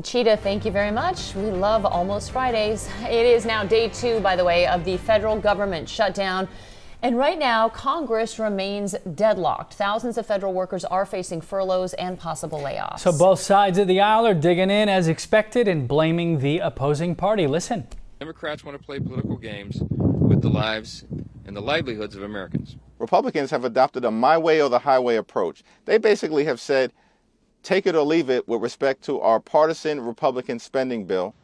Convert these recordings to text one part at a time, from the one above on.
Cheetah, thank you very much. We love almost Fridays. It is now day 2, by the way, of the federal government shutdown. And right now, Congress remains deadlocked. Thousands of federal workers are facing furloughs and possible layoffs. So both sides of the aisle are digging in as expected and blaming the opposing party. Listen. Democrats want to play political games with the lives and the livelihoods of Americans. Republicans have adopted a my way or the highway approach. They basically have said, take it or leave it with respect to our partisan Republican spending bill.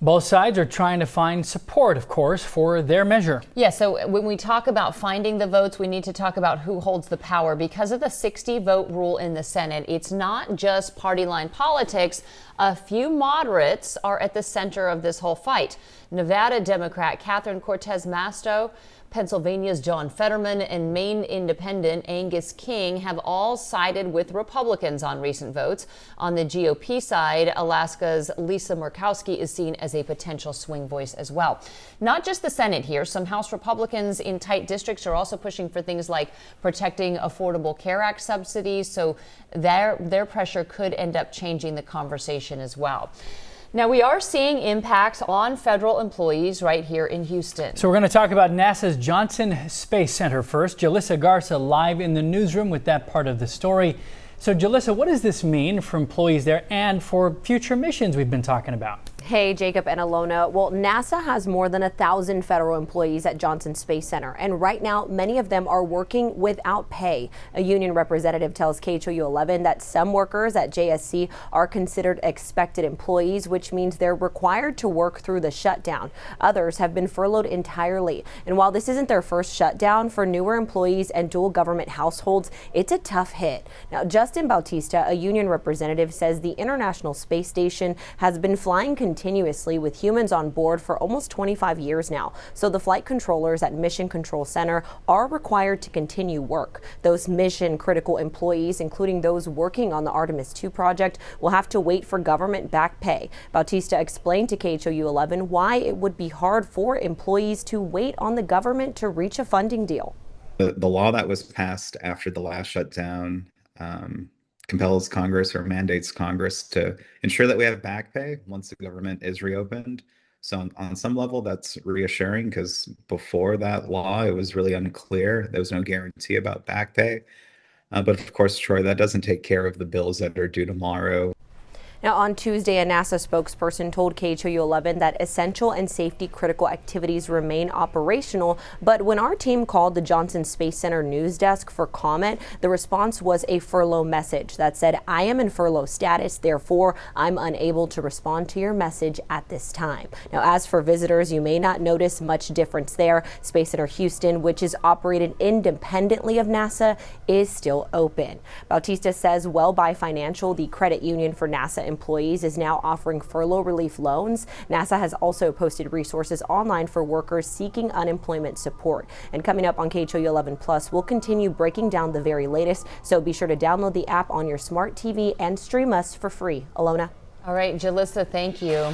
Both sides are trying to find support, of course, for their measure. Yeah, so when we talk about finding the votes, we need to talk about who holds the power. Because of the 60-vote rule in the Senate, it's not just party line politics. A few moderates are at the center of this whole fight. Nevada Democrat Catherine Cortez Masto, Pennsylvania's John Fetterman, and Maine Independent Angus King have all sided with Republicans on recent votes. On the GOP side, Alaska's Lisa Murkowski is seen as a potential swing voice as well. Not just the Senate here. Some House Republicans in tight districts are also pushing for things like protecting Affordable Care Act subsidies, so their pressure could end up changing the conversation as well. Now, we are seeing impacts on federal employees right here in Houston. So we're going to talk about NASA's Johnson Space Center first. Jalissa Garza live in the newsroom with that part of the story. So Jalissa, what does this mean for employees there and for future missions we've been talking about? Hey, Jacob and Alona. Well, NASA has more than 1,000 federal employees at Johnson Space Center, and right now many of them are working without pay. A union representative tells KHOU 11 that some workers at JSC are considered expected employees, which means they're required to work through the shutdown. Others have been furloughed entirely. And while this isn't their first shutdown, for newer employees and dual government households, it's a tough hit. Now, Justin Bautista, a union representative, says the International Space Station has been flying continuously with humans on board for almost 25 years now. So the flight controllers at Mission Control Center are required to continue work. Those mission critical employees, including those working on the Artemis 2 project, will have to wait for government back pay. Bautista explained to KHOU 11 why it would be hard for employees to wait on the government to reach a funding deal. The law that was passed after the last shutdown compels Congress or mandates Congress to ensure that we have back pay once the government is reopened. So on some level, that's reassuring because before that law, it was really unclear. There was no guarantee about back pay. But of course, Troy, that doesn't take care of the bills that are due tomorrow. Now, on Tuesday, a NASA spokesperson told KHOU 11 that essential and safety critical activities remain operational. But when our team called the Johnson Space Center news desk for comment, the response was a furlough message that said, "I am in furlough status, therefore I'm unable to respond to your message at this time." Now, as for visitors, you may not notice much difference there. Space Center Houston, which is operated independently of NASA, is still open. Bautista says WellBuy Financial, the credit union for NASA employees, is now offering furlough relief loans. NASA has also posted resources online for workers seeking unemployment support. And coming up on KHOU 11 Plus, we'll continue breaking down the very latest. So be sure to download the app on your smart TV and stream us for free. Alona. All right, Jalissa, thank you.